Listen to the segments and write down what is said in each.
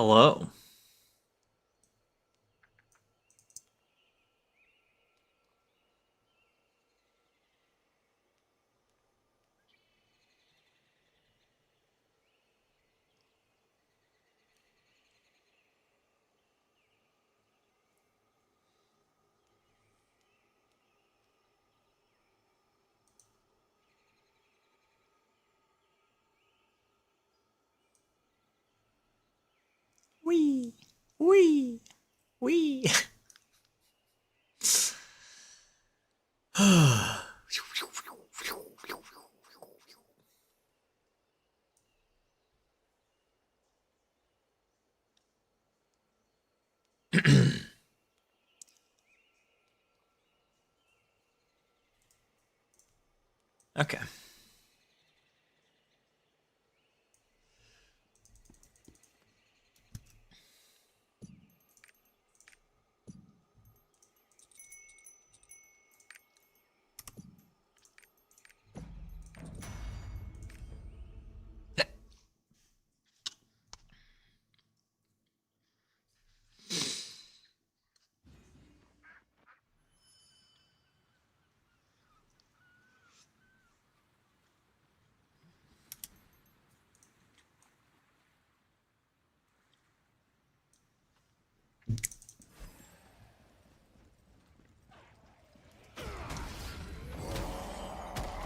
Hello. Wee, wee, wee. Okay.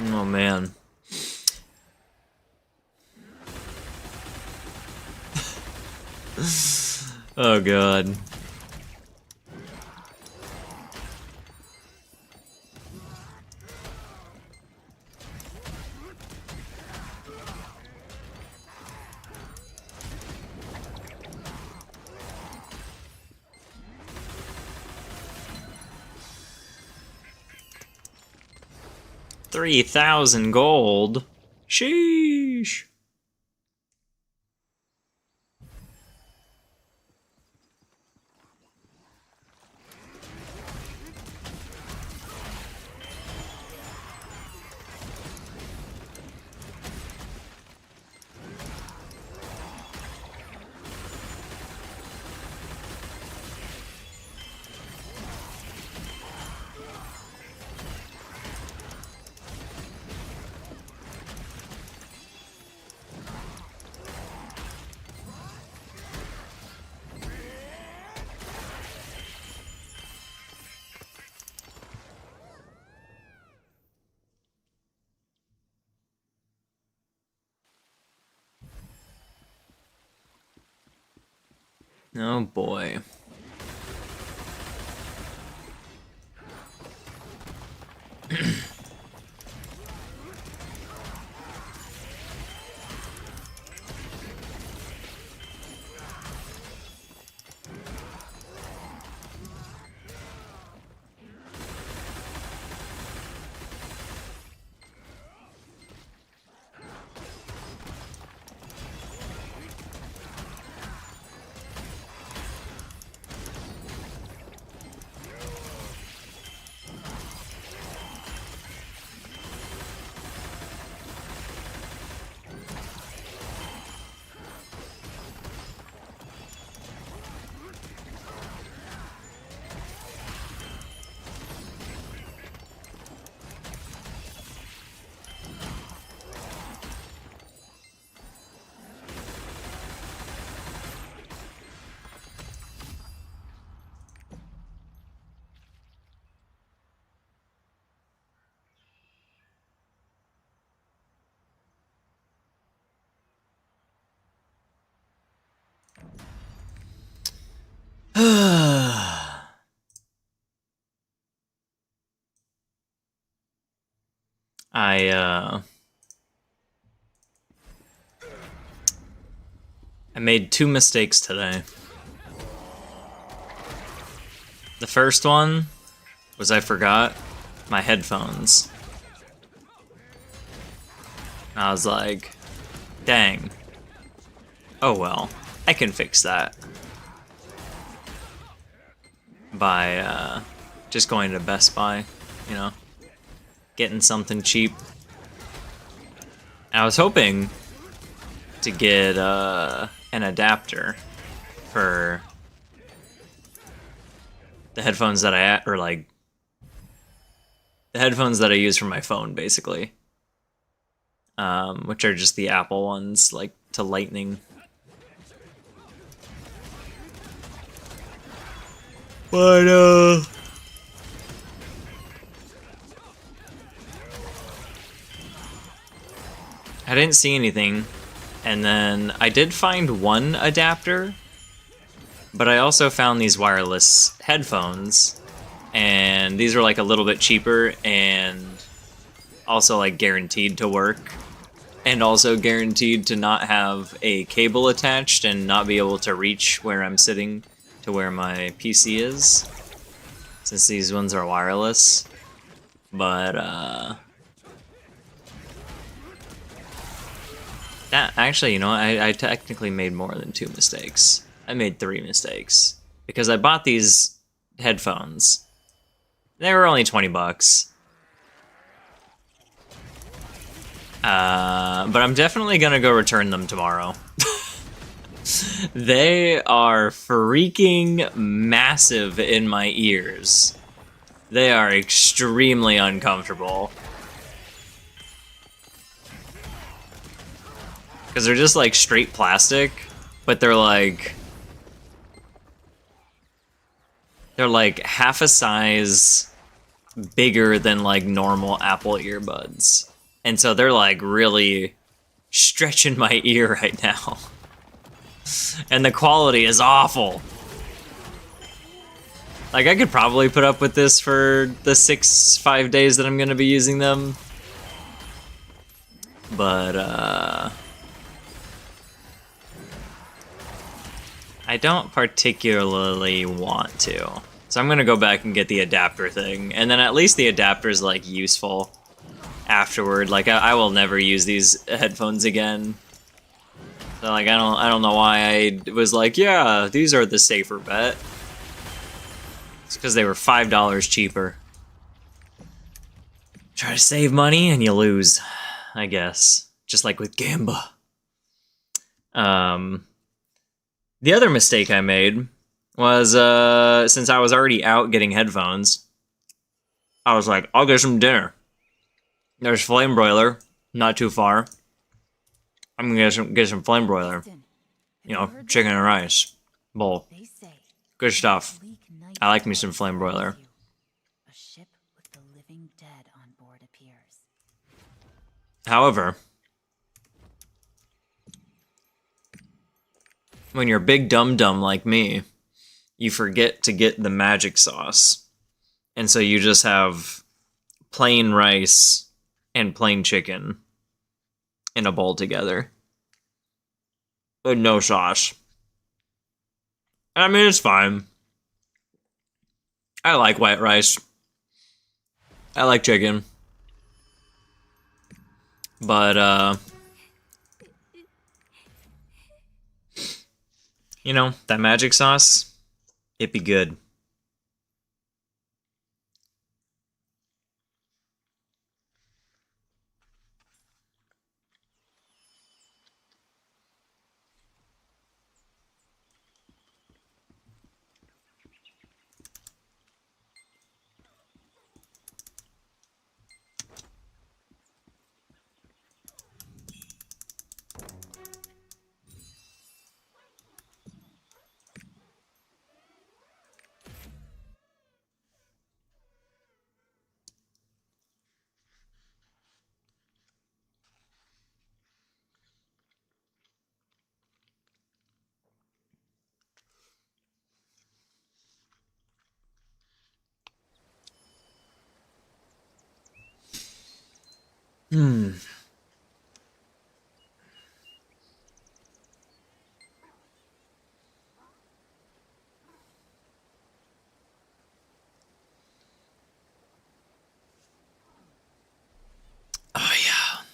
Oh man. Oh god. $3,000 gold. Sheesh. Oh boy. I I made two mistakes today. The first one was I forgot my headphones. I was like, dang. Oh well, I can fix that by just going to Best Buy, you know, getting something cheap. I was hoping to get an adapter for the headphones that the headphones that I use for my phone, basically. Which are just the Apple ones, like, to Lightning. But, I didn't see anything, and then I did find one adapter, but I also found these wireless headphones, and these were like a little bit cheaper, and also like guaranteed to work, and also guaranteed to not have a cable attached and not be able to reach where I'm sitting to where my PC is, since these ones are wireless. But that actually, you know, I technically made more than 2 mistakes. I made 3 mistakes because I bought these headphones. They were only 20 bucks. But I'm definitely gonna go return them tomorrow. They are freaking massive in my ears. They are extremely uncomfortable. Because they're just like straight plastic, but they're like half a size bigger than like normal Apple earbuds. And so they're like really stretching my ear right now. And the quality is awful. Like, I could probably put up with this for the 5 days that I'm gonna be using them. But, I don't particularly want to. So I'm gonna go back and get the adapter thing. And then at least the adapter's, like, useful afterward. Like, I will never use these headphones again. So, like, I don't know why I was like, yeah, these are the safer bet. It's because they were $5 cheaper. Try to save money and you lose, I guess. Just like with Gamba. The other mistake I made was, since I was already out getting headphones, I was like, I'll get some dinner. There's Flame Broiler, not too far. I'm gonna get some Flame Broiler. You know, chicken and rice bowl. Good stuff. I like me some Flame Broiler. A ship with the living dead on board appears. However, when you're big dum-dum like me, you forget to get the magic sauce. And so you just have plain rice and plain chicken in a bowl together. But no sauce. I mean, it's fine. I like white rice. I like chicken. But, you know, that magic sauce, it'd be good. Oh, yeah.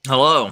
Hello.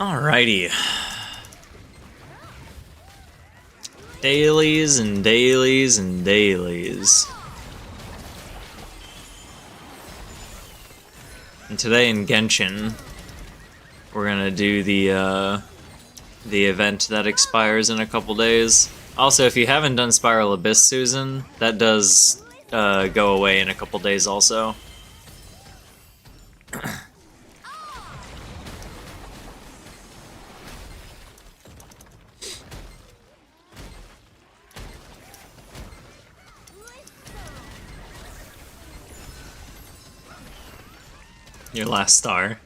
Alrighty. Dailies and dailies and dailies. And today in Genshin, we're gonna do the event that expires in a couple days. Also, if you haven't done Spiral Abyss, Susan, that does go away in a couple days also. Your last star.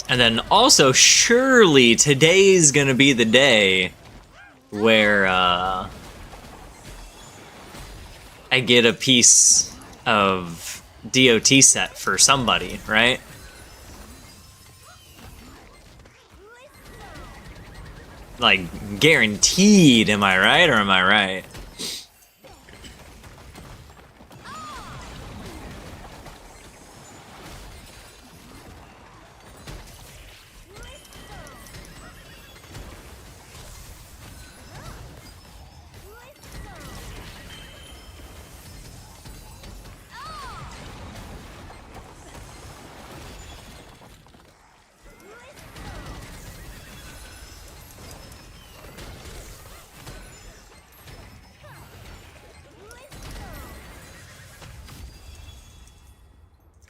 And then also, surely today's gonna be the day where I get a piece of DOT set for somebody, right? Like, guaranteed, am I right, or am I right?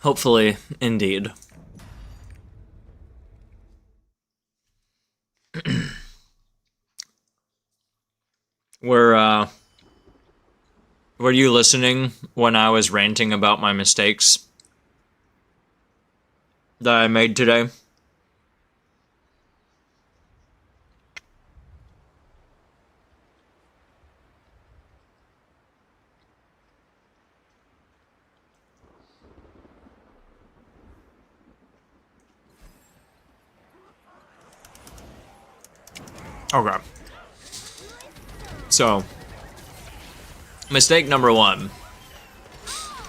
Hopefully, indeed. Were you listening when I was ranting about my mistakes that I made today? Okay. So, mistake number one.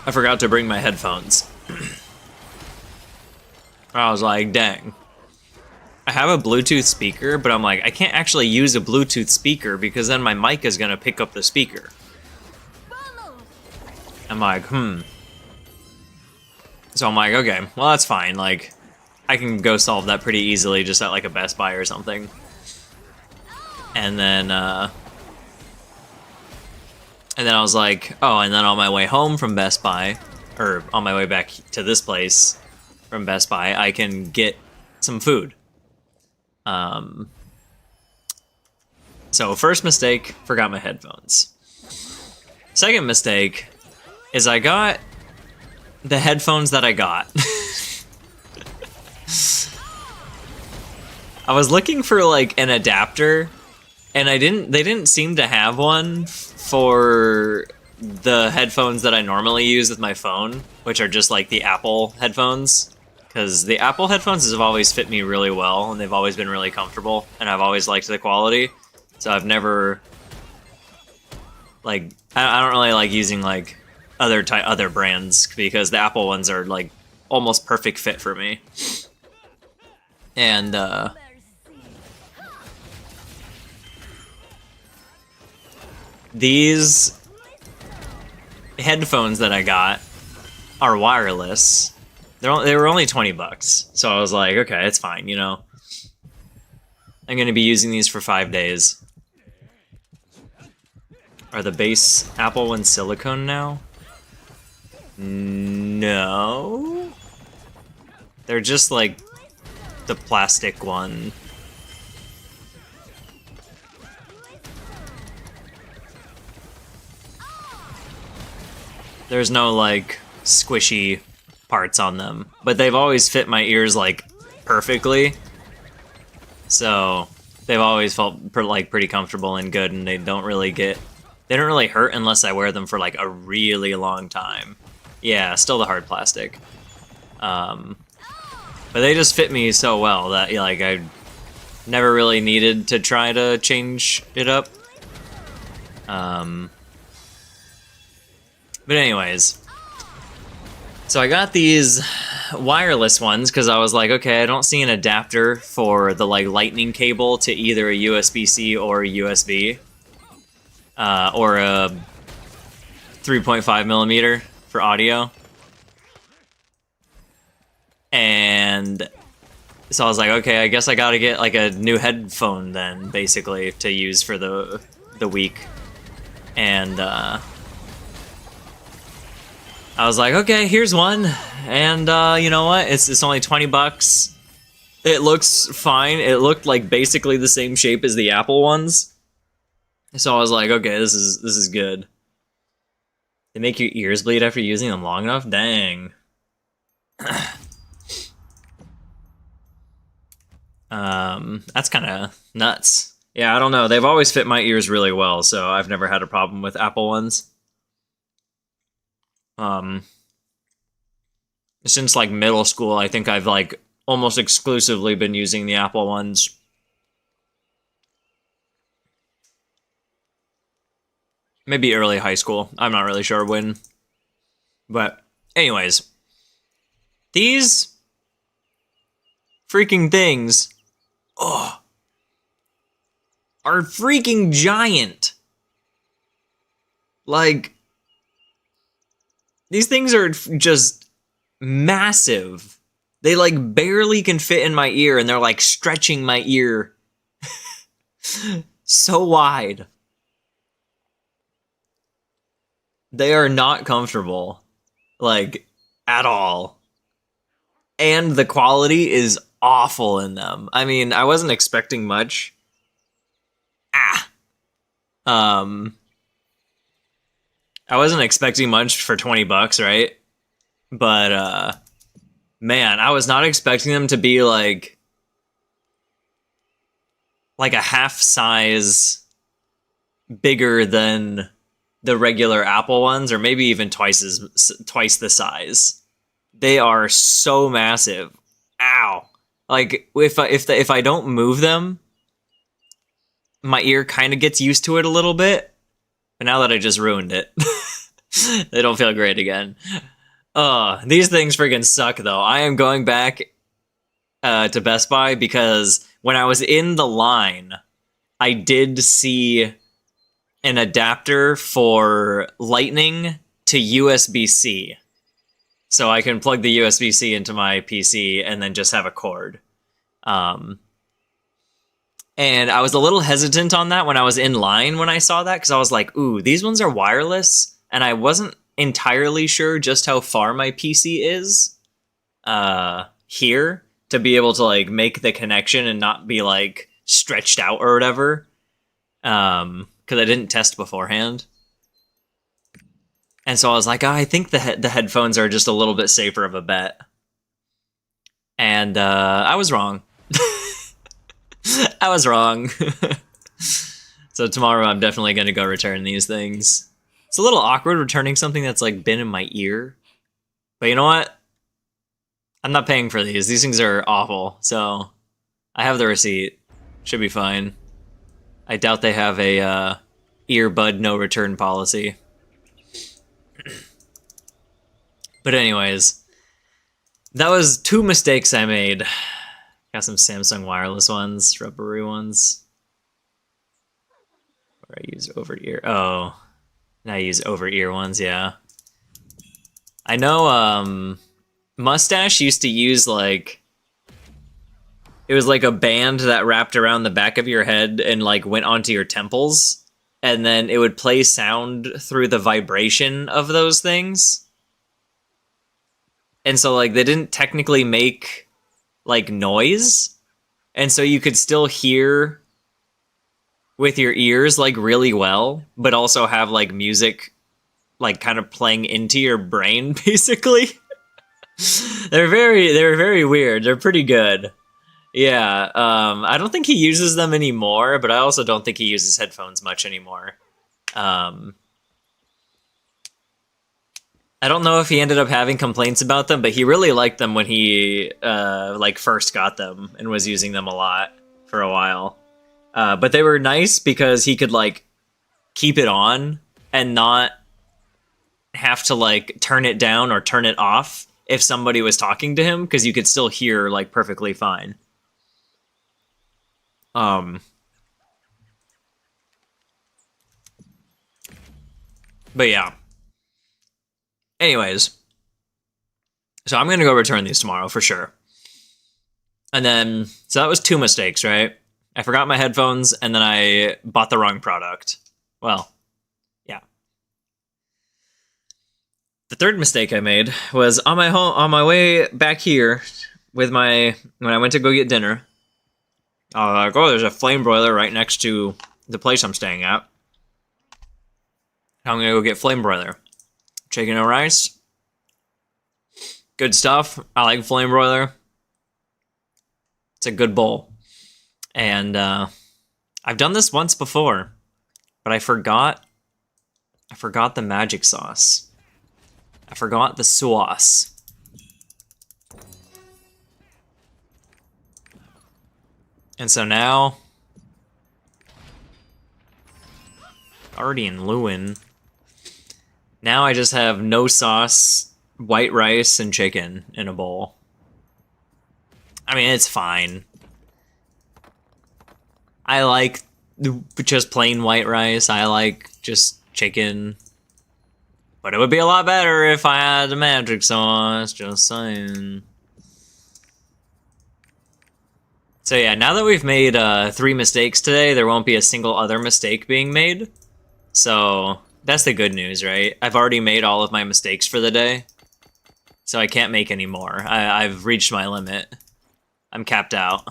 I forgot to bring my headphones. I was like, dang. I have a Bluetooth speaker, but I'm like, I can't actually use a Bluetooth speaker because then my mic is going to pick up the speaker. I'm like, So I'm like, okay, well that's fine. Like, I can go solve that pretty easily just at like a Best Buy or something. And then I was like, oh, and then on my way home from Best Buy, or on my way back to this place from Best Buy, I can get some food. So first mistake, forgot my headphones. Second mistake is I got the headphones that I got. I was looking for like an adapter, and they didn't seem to have one for the headphones that I normally use with my phone, which are just like the Apple headphones. Because the Apple headphones have always fit me really well, and they've always been really comfortable, and I've always liked the quality. So I've never, like, I don't really like using like other brands, because the Apple ones are like almost perfect fit for me. And these headphones that I got are wireless. They were only $20, so I was like, okay, it's fine, you know. I'm gonna be using these for 5 days. Are the base Apple ones silicone now? No. They're just like the plastic one. There's no like squishy parts on them, but they've always fit my ears like perfectly. So they've always felt pretty comfortable and good, and they don't really hurt unless I wear them for like a really long time. Yeah, still the hard plastic. But they just fit me so well that like I never really needed to try to change it up. But anyways, so I got these wireless ones because I was like, okay, I don't see an adapter for the like lightning cable to either a USB-C or a USB, or a 3.5 millimeter for audio. And so I was like, okay, I guess I gotta get like a new headphone then, basically, to use for the week. And I was like, okay, here's one, and you know what? It's only $20. It looks fine. It looked like basically the same shape as the Apple ones, so I was like, okay, this is good. They make your ears bleed after using them long enough? Dang. That's kind of nuts. Yeah, I don't know. They've always fit my ears really well, so I've never had a problem with Apple ones. Since like middle school, I think I've like almost exclusively been using the Apple ones. Maybe early high school. I'm not really sure when. But anyways, these freaking things, are freaking giant. Like, these things are just massive. They like barely can fit in my ear, and they're like stretching my ear so wide. They are not comfortable, like, at all. And the quality is awful in them. I mean, I wasn't expecting much. I wasn't expecting much for $20, right? But, man, I was not expecting them to be, like a half size bigger than the regular Apple ones, or maybe even twice the size. They are so massive. Ow. Like, if I don't move them, my ear kind of gets used to it a little bit. But now that I just ruined it, they don't feel great again. These things freaking suck, though. I am going back to Best Buy because when I was in the line, I did see an adapter for Lightning to USB-C. So I can plug the USB-C into my PC and then just have a cord. And I was a little hesitant on that when I was in line when I saw that, because I was like, ooh, these ones are wireless, and I wasn't entirely sure just how far my PC is here to be able to like make the connection and not be like stretched out or whatever, because I didn't test beforehand. And so I was like, oh, I think the headphones are just a little bit safer of a bet. And I was wrong. I was wrong. So tomorrow I'm definitely going to go return these things. It's a little awkward returning something that's like been in my ear. But you know what? I'm not paying for these. These things are awful. So I have the receipt. Should be fine. I doubt they have a earbud no return policy. But anyways, that was 2 mistakes I made. Got some Samsung wireless ones, rubbery ones. Or I use over-ear. Oh, now I use over-ear ones, yeah. I know Mustache used to use like... It was like a band that wrapped around the back of your head and like went onto your temples. And then it would play sound through the vibration of those things. And so, like, they didn't technically make, like, noise. And so you could still hear with your ears, like, really well. But also have, like, music, like, kind of playing into your brain, basically. They're very weird. They're pretty good. Yeah, I don't think he uses them anymore. But I also don't think he uses headphones much anymore. I don't know if he ended up having complaints about them, but he really liked them when he like first got them and was using them a lot for a while. But they were nice because he could like keep it on and not have to like turn it down or turn it off if somebody was talking to him, because you could still hear like perfectly fine. But yeah. Anyways, so I'm going to go return these tomorrow for sure. And then, so that was 2 mistakes, right? I forgot my headphones, and then I bought the wrong product. Well, yeah. The 3rd mistake I made was on my way back here when I went to go get dinner. I was like, oh, there's a flame broiler right next to the place I'm staying at. I'm going to go get flame broiler. Chicken and rice. Good stuff. I like flame broiler. It's a good bowl. And I've done this once before, but I forgot the magic sauce. I forgot the sauce. And so now, already in Lewin. Now I just have no sauce, white rice, and chicken in a bowl. I mean, it's fine. I like just plain white rice. I like just chicken. But it would be a lot better if I had the magic sauce, just saying. So yeah, now that we've made 3 mistakes today, there won't be a single other mistake being made. So that's the good news, right? I've already made all of my mistakes for the day. So I can't make any more. I've reached my limit. I'm capped out.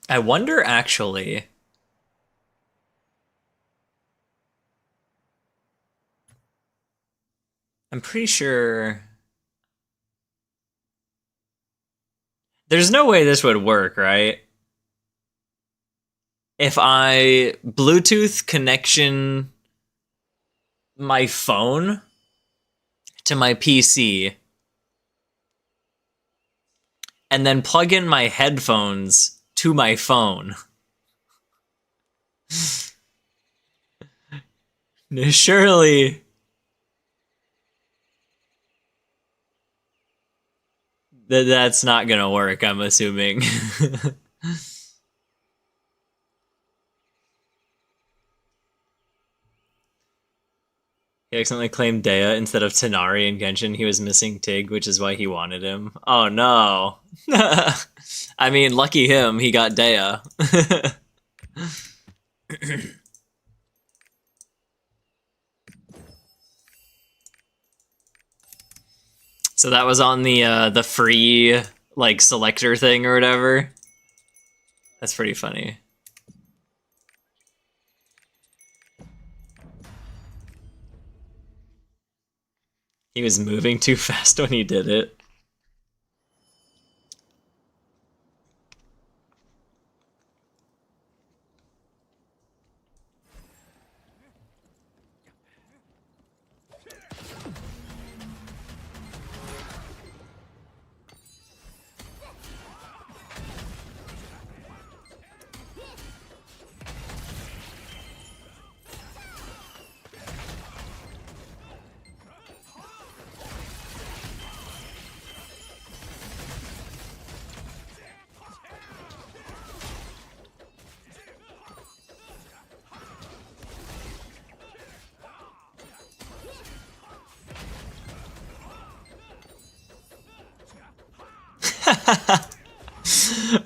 I wonder, actually... I'm pretty sure... There's no way this would work, right? If I Bluetooth connection my phone to my PC and then plug in my headphones to my phone. Surely that's not gonna work, I'm assuming. He accidentally claimed Dea instead of Tanari in Genshin. He was missing Tig, which is why he wanted him. Oh no. I mean, lucky him, he got Dea. So that was on the free like selector thing or whatever. That's pretty funny. He was moving too fast when he did it.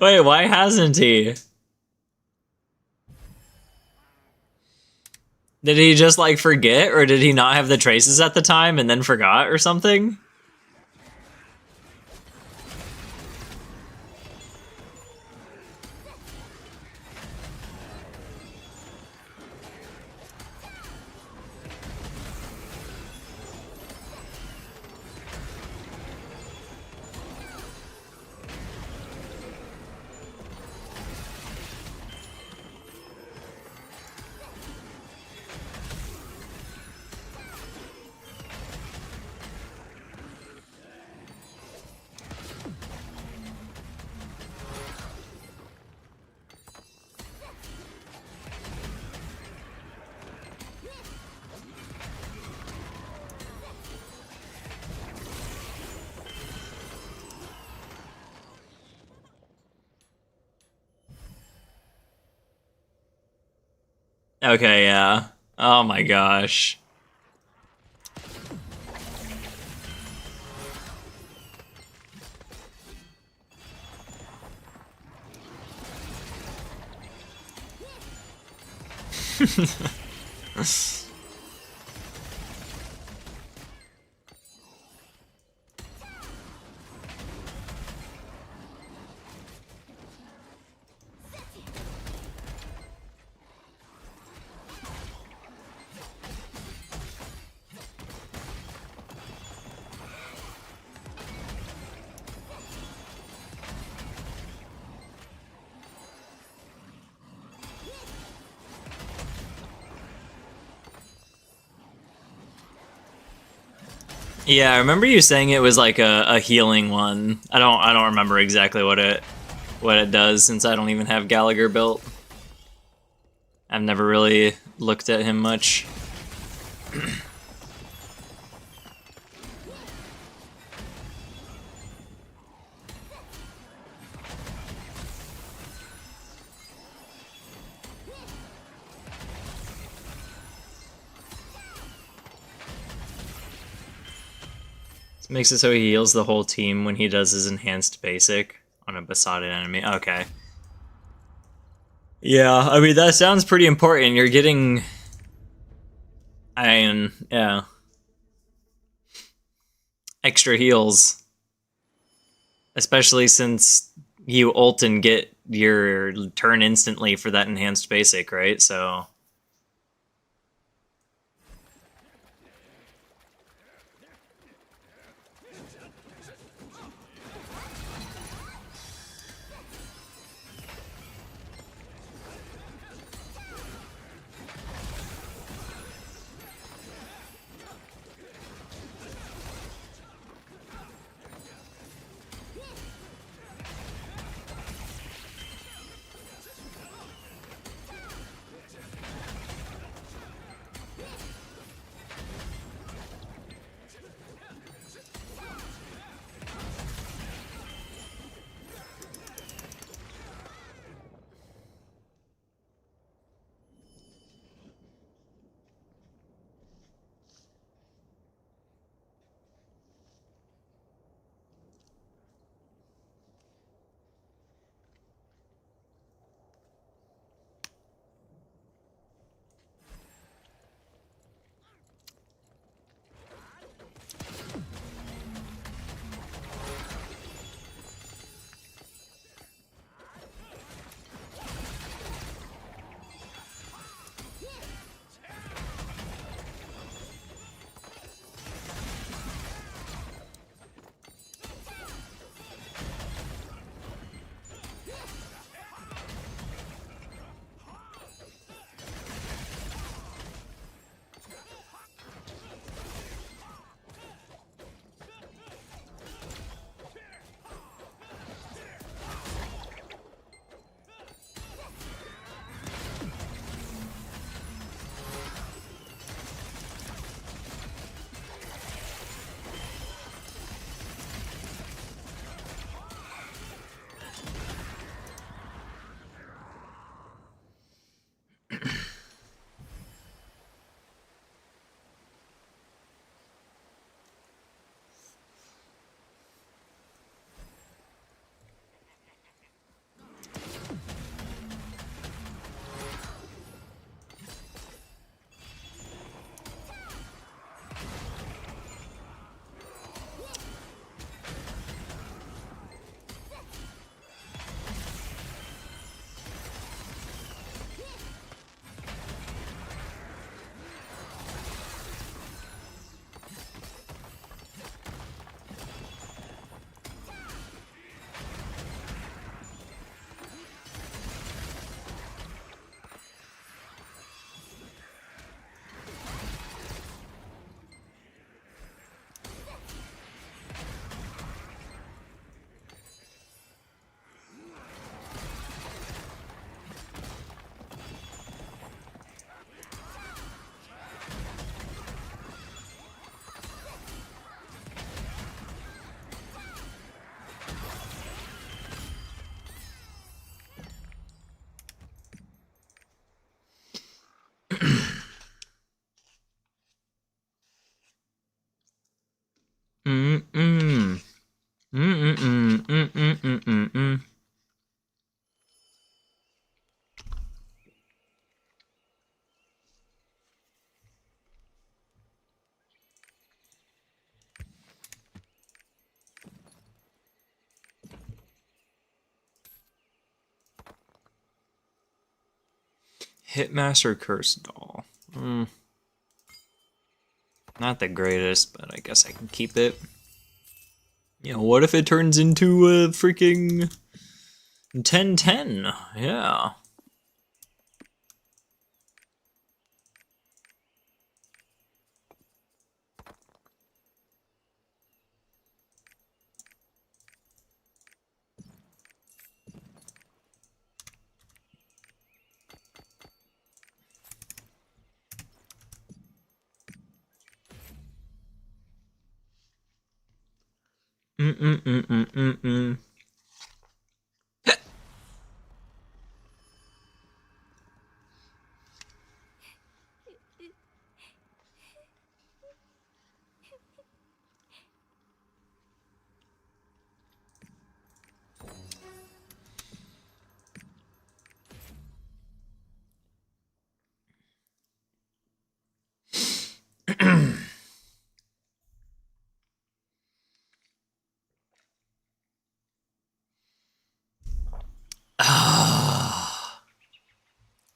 Wait, why hasn't he? Did he just like forget, or did he not have the traces at the time and then forgot or something? Okay, yeah. Oh my gosh. Yeah, I remember you saying it was like a healing one. I don't remember exactly what it does, since I don't even have Gallagher built. I've never really looked at him much. This makes it so he heals the whole team when he does his enhanced basic on a besotted enemy. Okay. Yeah, I mean, that sounds pretty important. You're getting... I mean, yeah. Extra heals. Especially since you ult and get your turn instantly for that enhanced basic, right? So... Mm-mm. Mm-mm-mm. Mm-mm-mm-mm-mm. Hitmaster Curse Doll. Not the greatest, but I guess I can keep it. You know, what if it turns into a freaking 10-10? Yeah. Mm-mm-mm-mm-mm-mm.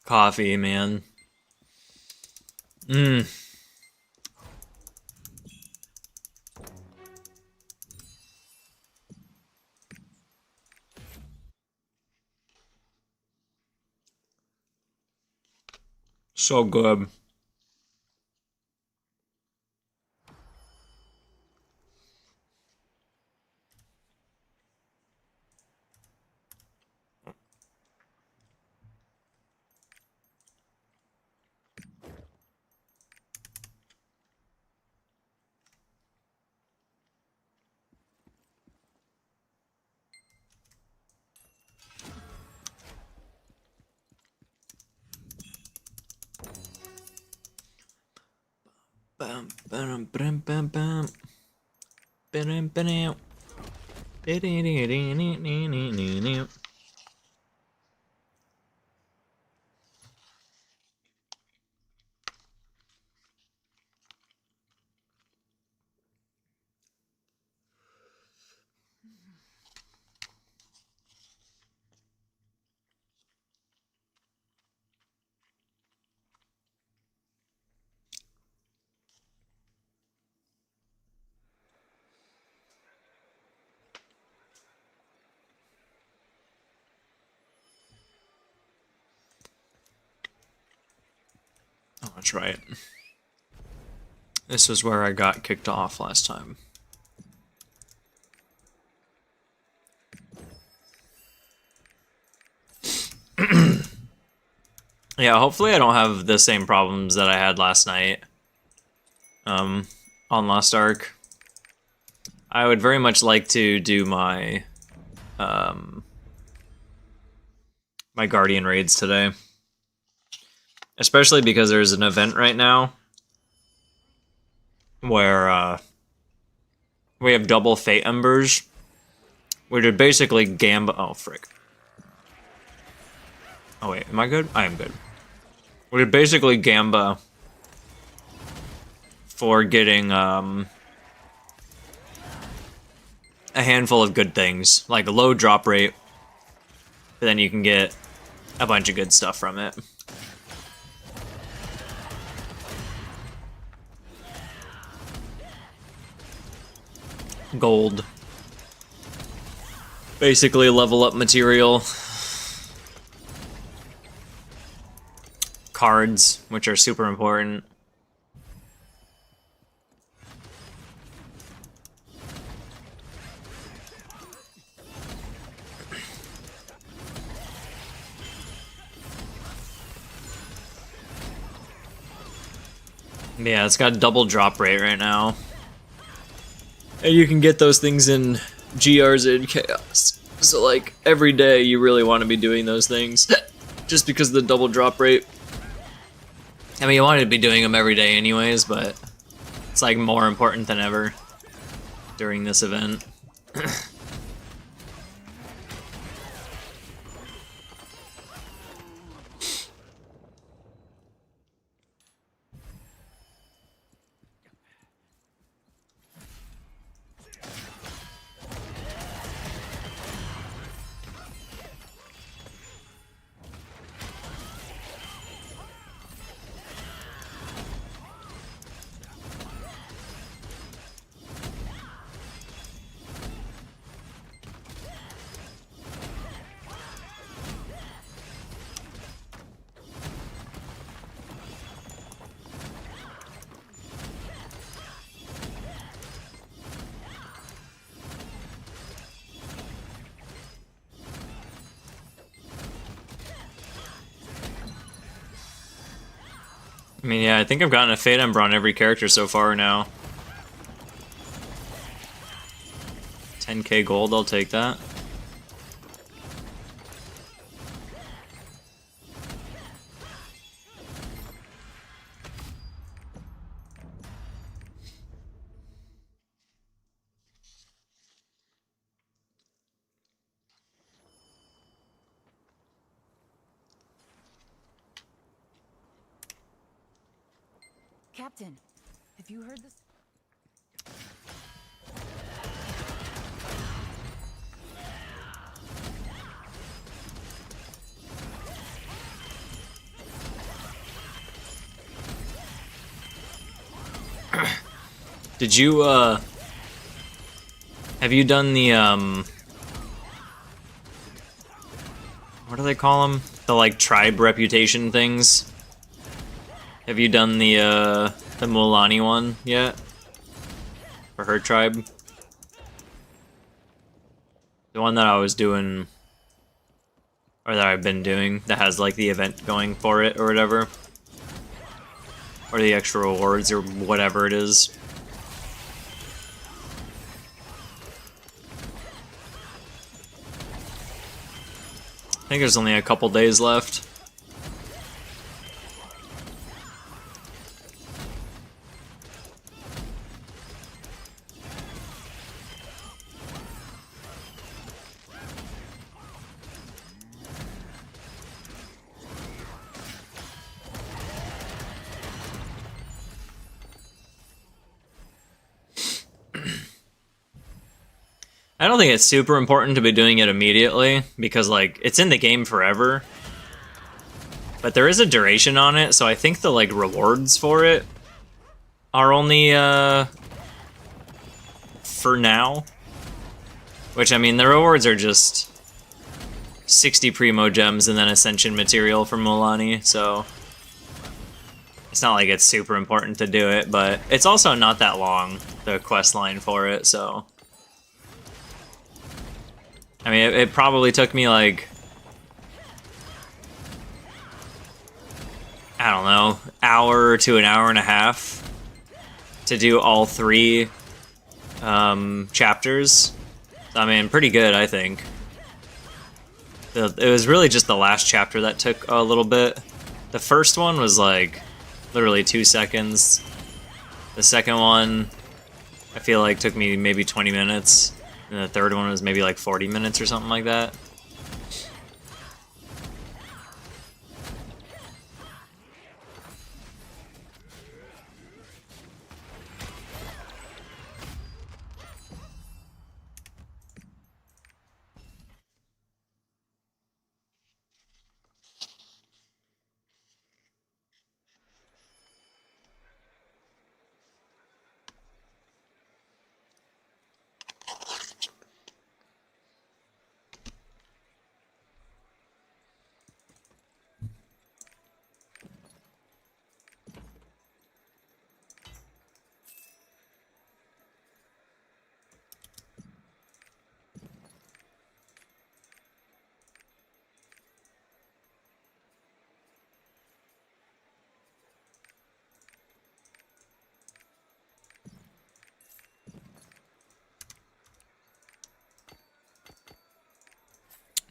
Coffee, man. So good. Bam, bam, bam, bam, bam. Bam, bam. Oh, that's right. This is where I got kicked off last time. Yeah, hopefully I don't have the same problems that I had last night. On Lost Ark. I would very much like to do my my Guardian raids today. Especially because there's an event right now where we have double Fate Embers, which are basically Gamba. Oh, frick. Oh, wait, am I good? I am good. Which are basically Gamba for getting a handful of good things, like a low drop rate, but then you can get a bunch of good stuff from it. Gold. Basically level up material. Cards, which are super important. Yeah, it's got a double drop rate right now. And you can get those things in GRs and Chaos. So, like, every day you really want to be doing those things. Just because of the double drop rate. I mean, you want to be doing them every day anyways, but it's, like, more important than ever. during this event. I mean, yeah, I think I've gotten a Fate Ember on every character so far now. 10k gold, I'll take that. Captain, have you heard this? Did you, have you done the, what do they call them? The, like, tribe reputation things? Have you done the Mualani one yet? For her tribe? The one that I was doing, or that I've been doing, that has, like, the event going for it, or whatever. Or the extra rewards, or whatever it is. I think there's only a couple days left. I don't think it's super important to be doing it immediately, because, like, it's in the game forever. But there is a duration on it, so I think the, like, rewards for it are only, for now. Which, I mean, the rewards are just 60 Primo Gems and then Ascension material from Mualani, so it's not like it's super important to do it, but it's also not that long, the quest line for it, so... I mean, it probably took me, like, I don't know, hour to an hour and a half to do all 3 chapters. I mean, pretty good, I think. It was really just the last chapter that took a little bit. The first one was, like, literally 2 seconds. The second one, I feel like, took me maybe 20 minutes. And the third one was maybe like 40 minutes or something like that.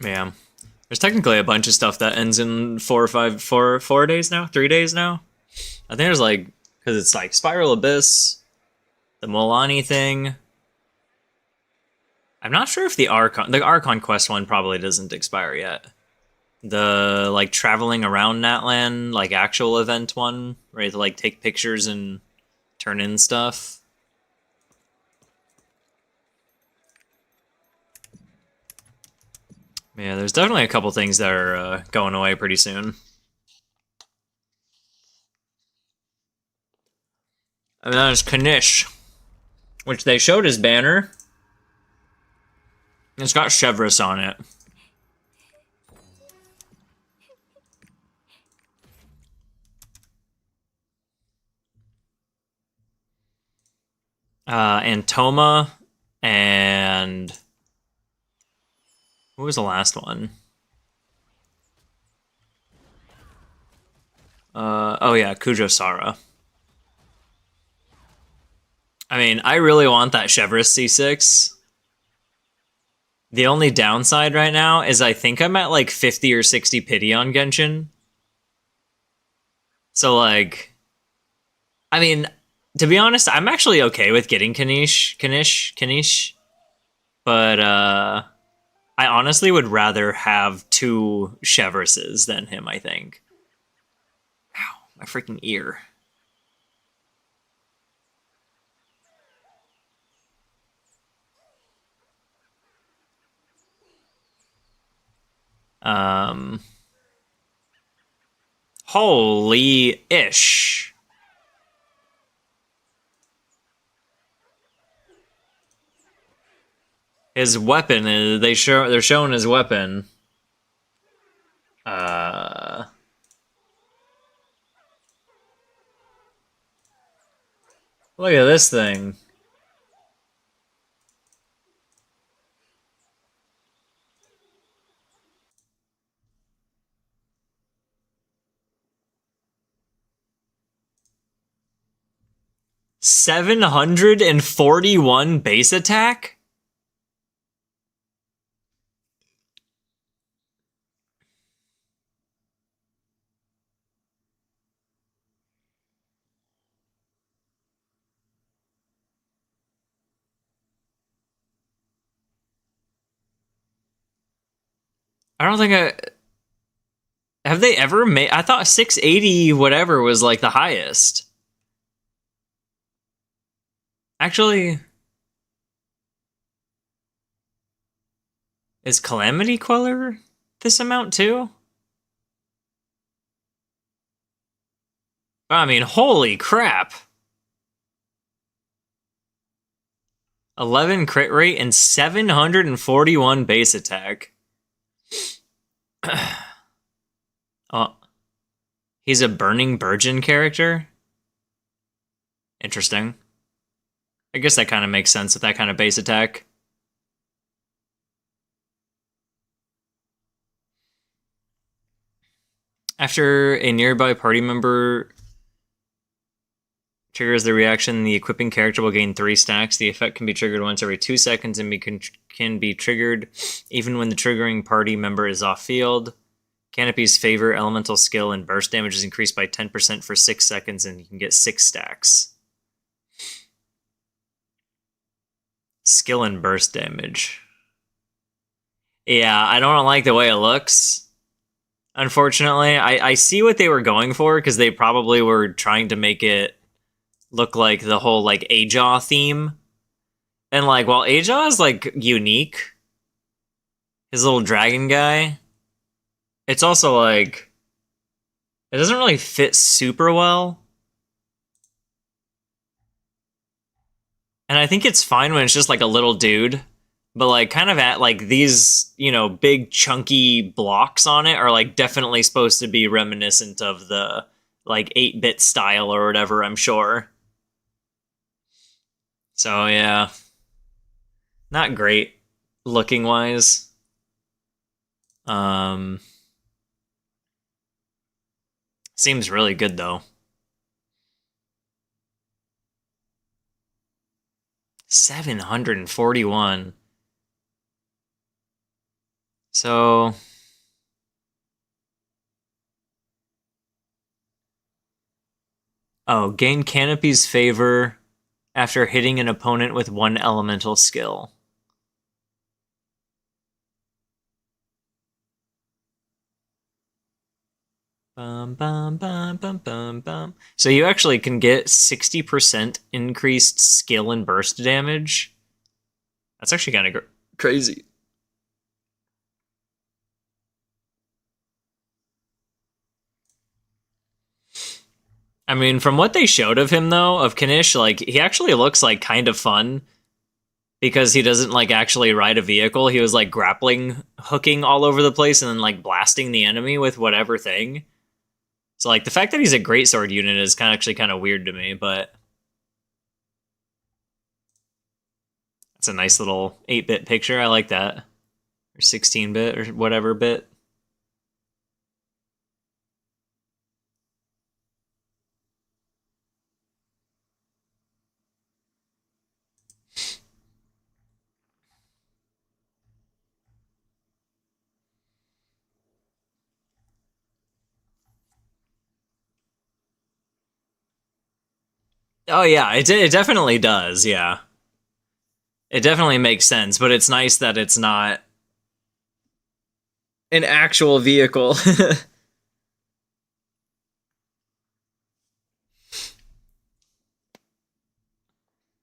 Yeah. There's technically a bunch of stuff that ends in 4 days now? 3 days now? I think there's like, because it's like Spiral Abyss, the Mualani thing, I'm not sure if the Archon quest one probably doesn't expire yet. The like traveling around Natlan, like actual event one, where you have to like take pictures and turn in stuff. Yeah, there's definitely a couple things that are going away pretty soon. And then there's Kanish, which they showed his banner. It's got Chevrolet on it. Antoma, and what was the last one? Oh yeah, Kujo-Sara. I mean, I really want that Chevrolet C6. The only downside right now is I think I'm at like 50 or 60 pity on Genshin. So like, I mean, to be honest, I'm actually okay with getting Kanish. But I honestly would rather have two Chevresses than him, I think. Ow, my freaking ear. Holy ish. His weapon is they're showing his weapon. Look at this thing. $741 base attack? I don't think I have they ever made. I thought 680 whatever was like the highest. Actually, is Calamity Queller this amount too? I mean, holy crap. 11 crit rate and 741 base attack. Oh, he's a Burning Burgeon character? Interesting. I guess that kind of makes sense with that kind of base attack. After a nearby party member triggers the reaction, the equipping character will gain 3 stacks. The effect can be triggered once every 2 seconds and can be triggered even when the triggering party member is off field. Canopy's favor elemental skill and burst damage is increased by 10% for 6 seconds, and you can get 6 stacks. Skill and burst damage. Yeah, I don't like the way it looks. Unfortunately, I see what they were going for, because they probably were trying to make it look like the whole like Ajaw theme. And like, while Ajaw is like unique, his little dragon guy, it's also like, it doesn't really fit super well. And I think it's fine when it's just like a little dude, but like kind of at like these, you know, big chunky blocks on it are like definitely supposed to be reminiscent of the like 8-bit style or whatever, I'm sure. So yeah, not great looking wise. Seems really good though. 741. So oh, gain Canopy's favor after hitting an opponent with 1 elemental skill. Bum, bum, bum, bum, bum, bum. So you actually can get 60% increased skill and burst damage. That's actually kind of crazy. I mean, from what they showed of him, though, of Kanish, like, he actually looks, like, kind of fun. Because he doesn't, like, actually ride a vehicle. He was, like, grappling, hooking all over the place, and then, like, blasting the enemy with whatever thing. So, like, the fact that he's a greatsword unit is actually kind of weird to me, but... It's a nice little 8-bit picture. I like that. Or 16-bit, or whatever bit. Oh yeah, it definitely does, yeah. It definitely makes sense, but it's nice that it's not an actual vehicle.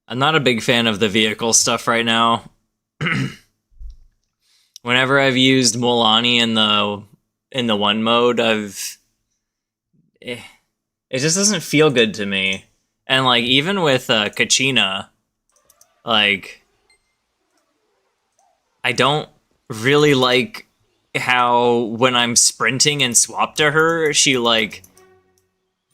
I'm not a big fan of the vehicle stuff right now. Whenever I've used Mulani in the one mode, it just doesn't feel good to me. And like even with Kachina, like I don't really like how when I'm sprinting and swap to her, she like.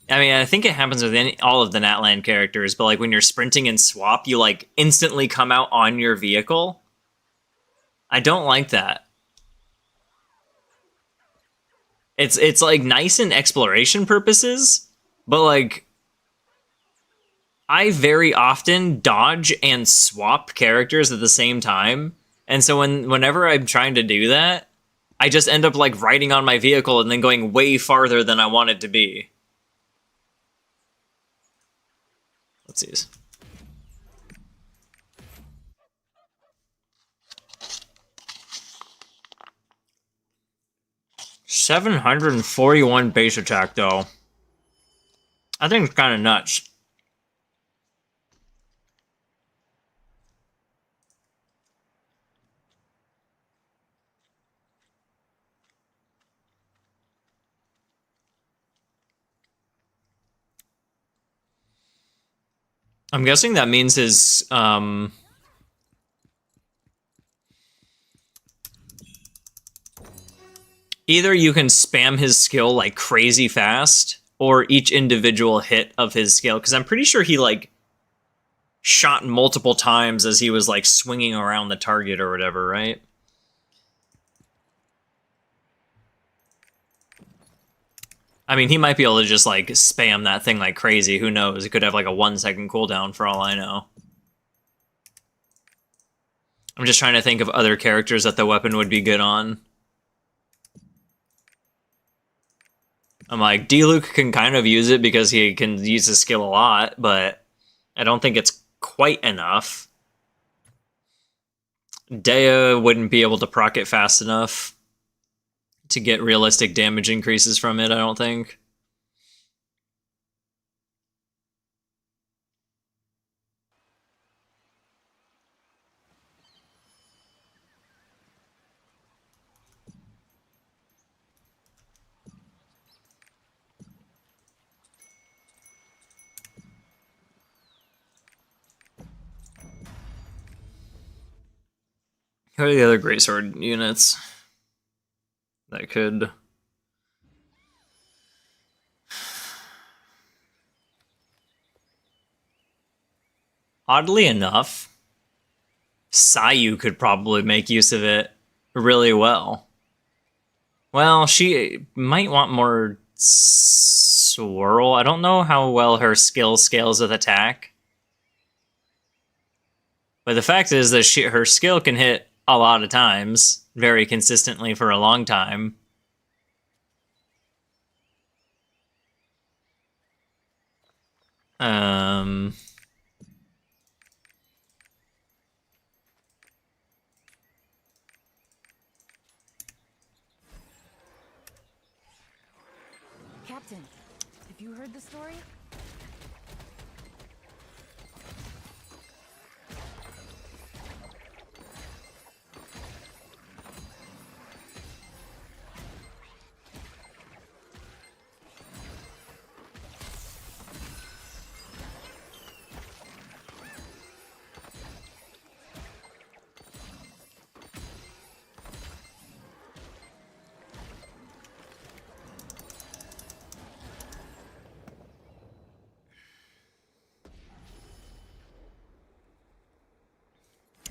I mean, I think it happens with all of the Natlan characters, but like when you're sprinting and swap, you like instantly come out on your vehicle. I don't like that. It's like nice in exploration purposes, but like I very often dodge and swap characters at the same time. And so whenever I'm trying to do that, I just end up like riding on my vehicle and then going way farther than I wanted to be. Let's see. 741 base attack though. I think it's kind of nuts. I'm guessing that means his either you can spam his skill like crazy fast, or each individual hit of his skill. Because I'm pretty sure he like shot multiple times as he was like swinging around the target or whatever, right? I mean, he might be able to just like spam that thing like crazy. Who knows? It could have like a 1-second cooldown for all I know. I'm just trying to think of other characters that the weapon would be good on. I'm like, D-Luke can kind of use it because he can use his skill a lot, but I don't think it's quite enough. Dea wouldn't be able to proc it fast enough to get realistic damage increases from it, I don't think. Who are the other greatsword units that could... Oddly enough, Sayu could probably make use of it really well. Well, she might want more swirl. I don't know how well her skill scales with attack. But the fact is that her skill can hit a lot of times, very consistently for a long time. Um...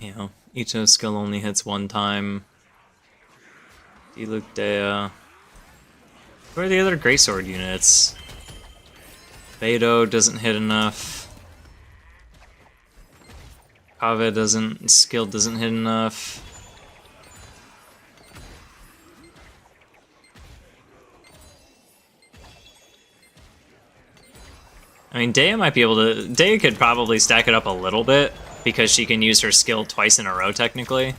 You know, Ito's skill only hits one time. Diluc Dea. Where are the other Greysword units? Beto doesn't hit enough. Kave doesn't, skill doesn't hit enough. I mean, Dea might be able to... Dea could probably stack it up a little bit, because she can use her skill twice in a row, technically.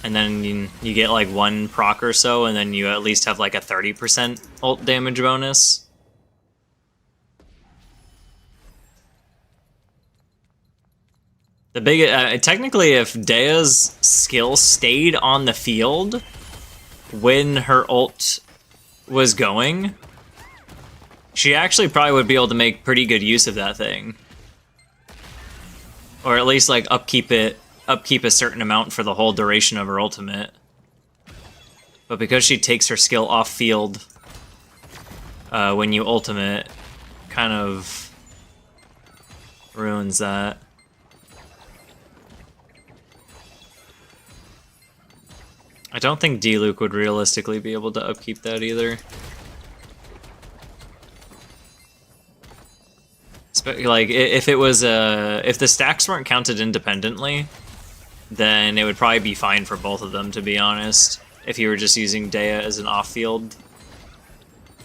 And then you get like one proc or so, and then you at least have like a 30% ult damage bonus. The big... technically, if Dea's skill stayed on the field when her ult was going, she actually probably would be able to make pretty good use of that thing. Or at least, like, upkeep a certain amount for the whole duration of her ultimate. But because she takes her skill off field when you ultimate, kind of ruins that. I don't think Diluc would realistically be able to upkeep that either. Like, if it was if the stacks weren't counted independently, then it would probably be fine for both of them, to be honest. If you were just using Dea as an off-field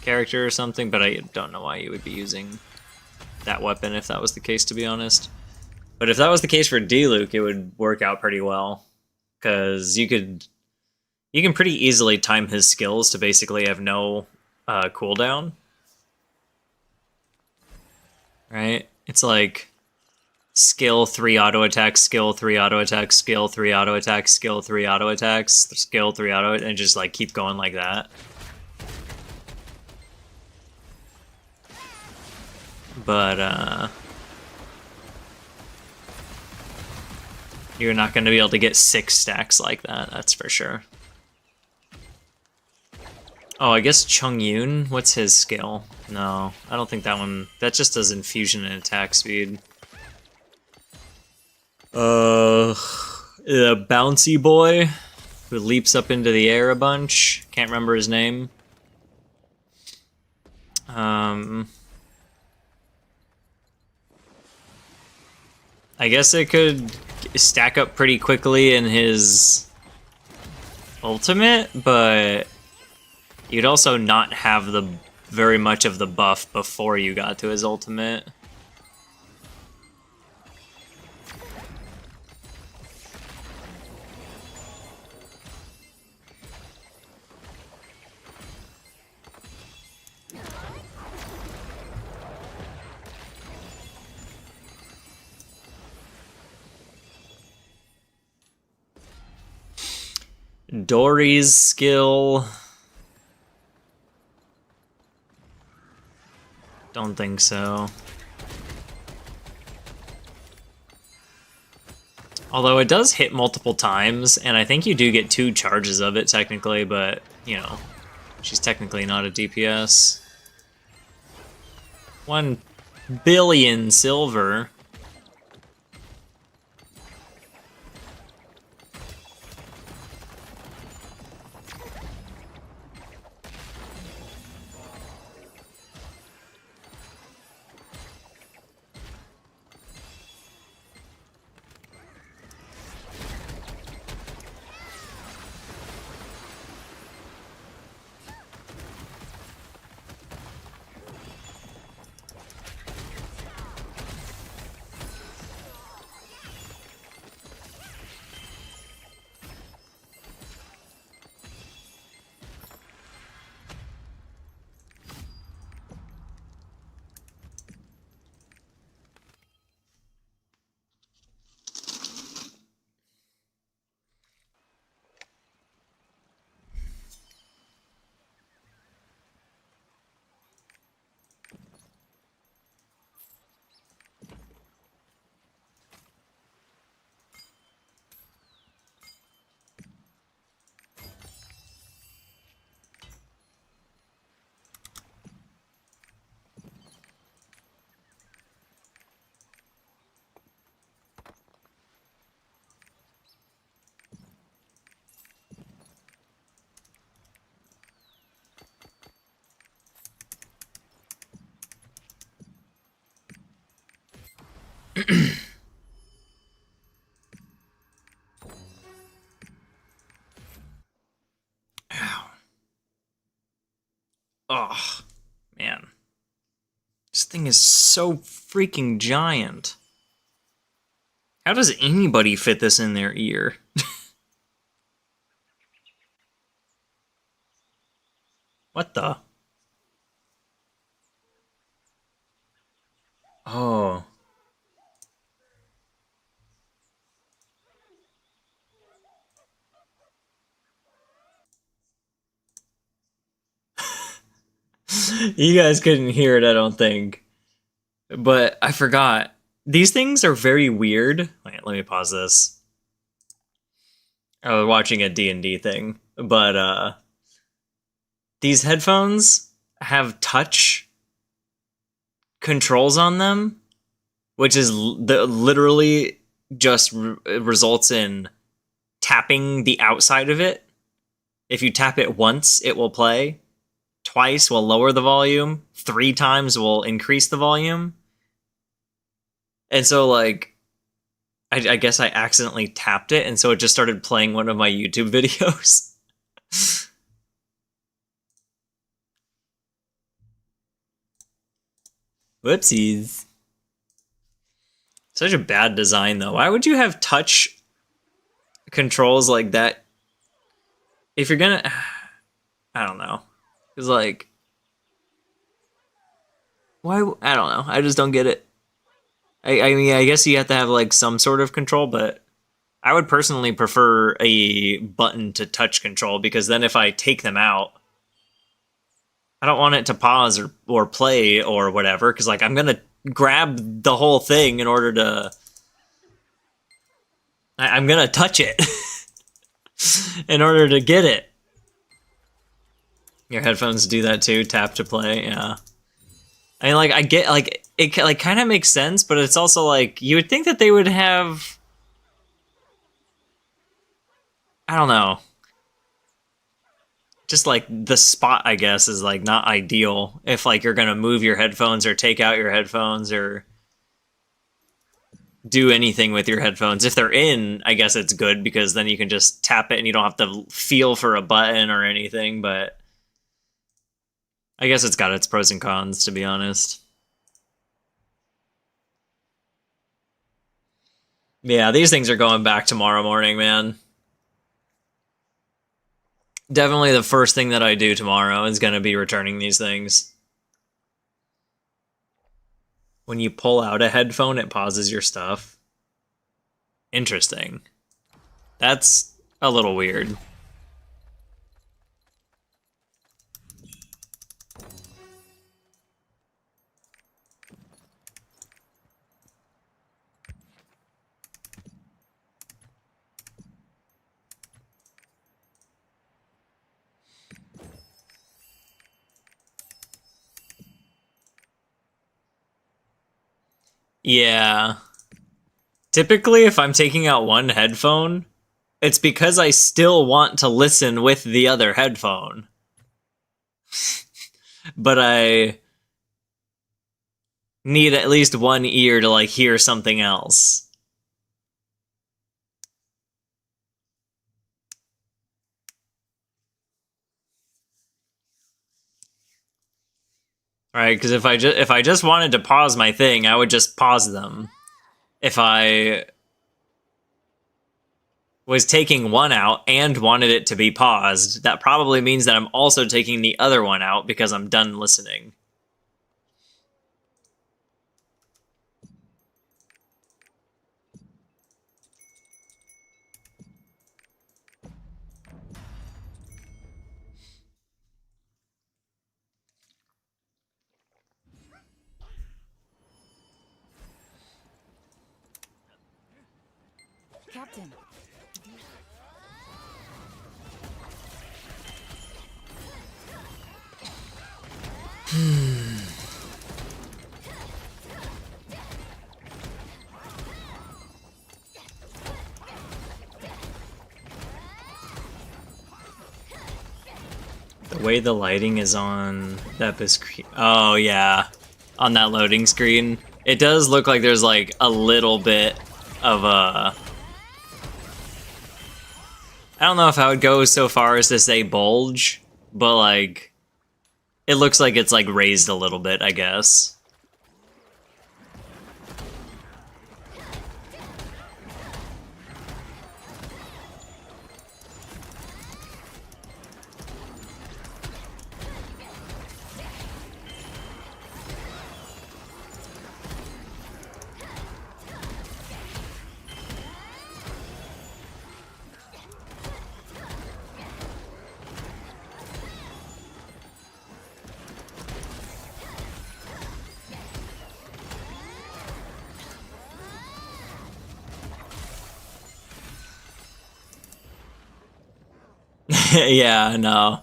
character or something, but I don't know why you would be using that weapon if that was the case, to be honest. But if that was the case for Diluc, it would work out pretty well, because you can pretty easily time his skills to basically have no cooldown. Right? It's like skill 3 auto attack, skill 3 auto attack, skill 3 auto attack, skill 3 auto attacks, skill 3 auto, and just like keep going like that. But you're not going to be able to get 6 stacks like that, that's for sure. Oh, I guess Chung Yun, what's his skill? No, I don't think that one... That just does infusion and attack speed. The bouncy boy who leaps up into the air a bunch. Can't remember his name. I guess it could stack up pretty quickly in his ultimate, but you'd also not have the very much of the buff before you got to his ultimate. Dory's skill... Don't think so. Although it does hit multiple times, and I think you do get 2 charges of it technically, but, you know, she's technically not a DPS. 1 billion silver. Ow. Oh, man. This thing is so freaking giant. How does anybody fit this in their ear? What the? Oh. You guys couldn't hear it, I don't think. But I forgot. These things are very weird. Wait, let me pause this. I was watching a D&D thing, but these headphones have touch controls on them, which is literally just results in tapping the outside of it. If you tap it once, it will play. Twice will lower the volume. 3 times will increase the volume. And so, like, I guess I accidentally tapped it, and so it just started playing one of my YouTube videos. Whoopsies. Such a bad design, though. Why would you have touch controls like that? If you're gonna... I don't know. Because, like... Why? I don't know. I just don't get it. I mean, I guess you have to have, like, some sort of control, but I would personally prefer a button to touch control, because then if I take them out, I don't want it to pause or play or whatever, because, like, I'm gonna grab the whole thing in order to... I'm gonna touch it in order to get it. Your headphones do that too, tap to play, yeah. I mean, like, I get, like, it like kind of makes sense, but it's also like, you would think that they would have... I don't know. Just, like, the spot, I guess, is, like, not ideal if, like, you're gonna move your headphones or take out your headphones or do anything with your headphones. If they're in, I guess it's good, because then you can just tap it and you don't have to feel for a button or anything, but I guess it's got its pros and cons, to be honest. Yeah, these things are going back tomorrow morning, man. Definitely the first thing that I do tomorrow is going to be returning these things. When you pull out a headphone, it pauses your stuff. Interesting. That's a little weird. Yeah. Typically, if I'm taking out one headphone, it's because I still want to listen with the other headphone. But I need at least one ear to, like, hear something else. Right? Because if I just wanted to pause my thing, I would just pause them. If I was taking one out and wanted it to be paused, that probably means that I'm also taking the other one out because I'm done listening. Captain. The way the lighting is on that screen. Oh, yeah. On that loading screen. It does look like there's like a little bit of a... I don't know if I would go so far as to say bulge, but like it looks like it's like raised a little bit, I guess. Yeah, no.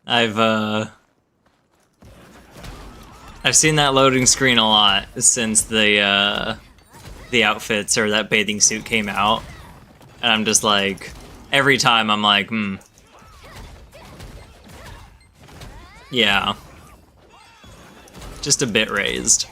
I've seen that loading screen a lot since the outfits or that bathing suit came out. And I'm just like, every time I'm like, yeah. Just a bit raised.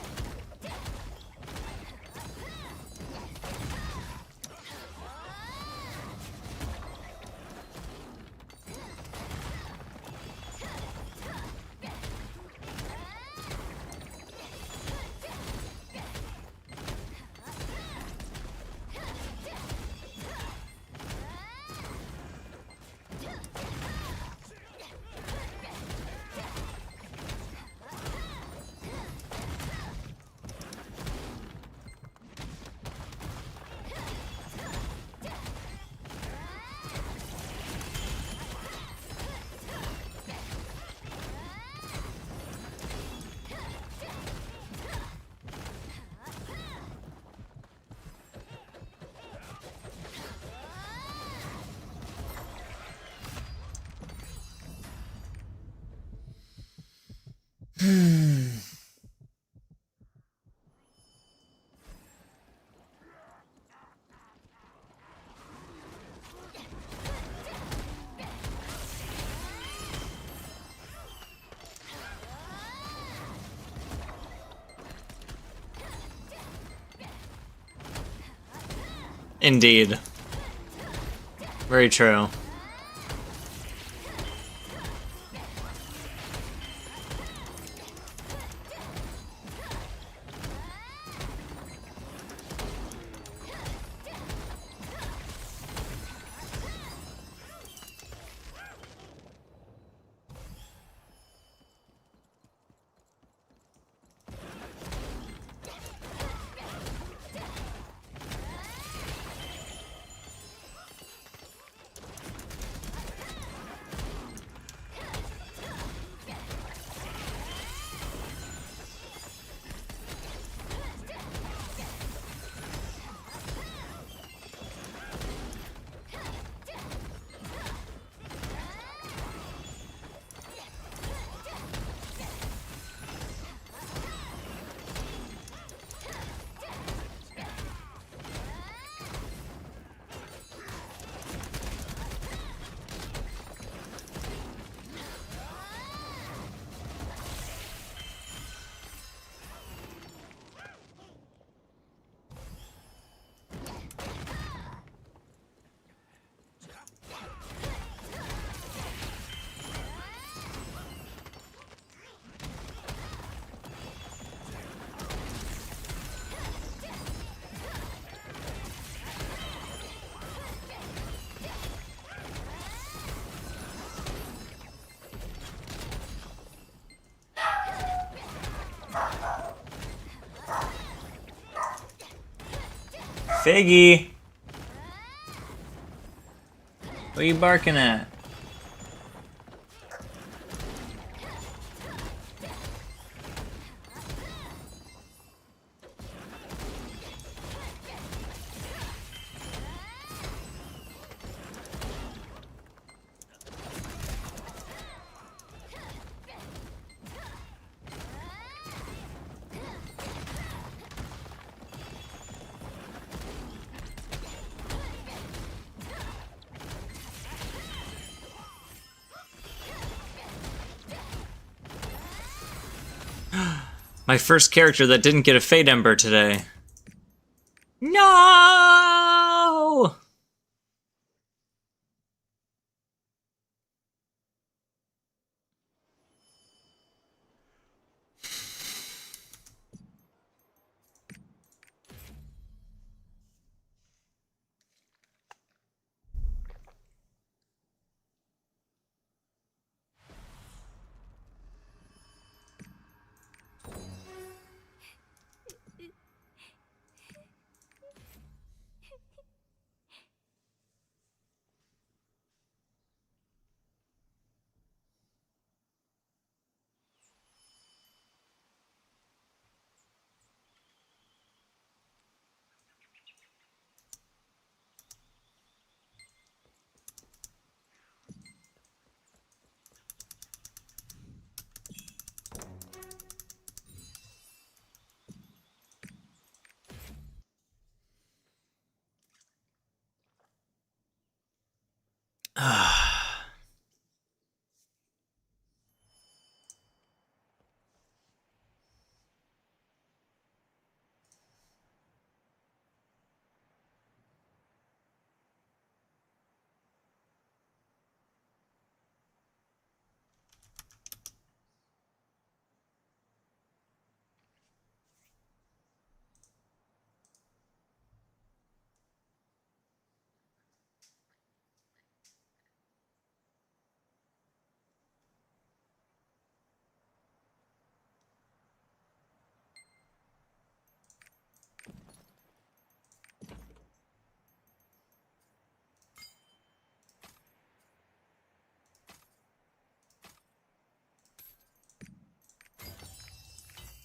Indeed. Very true. Figgy! What are you barking at? My first character that didn't get a Fate Ember today. No!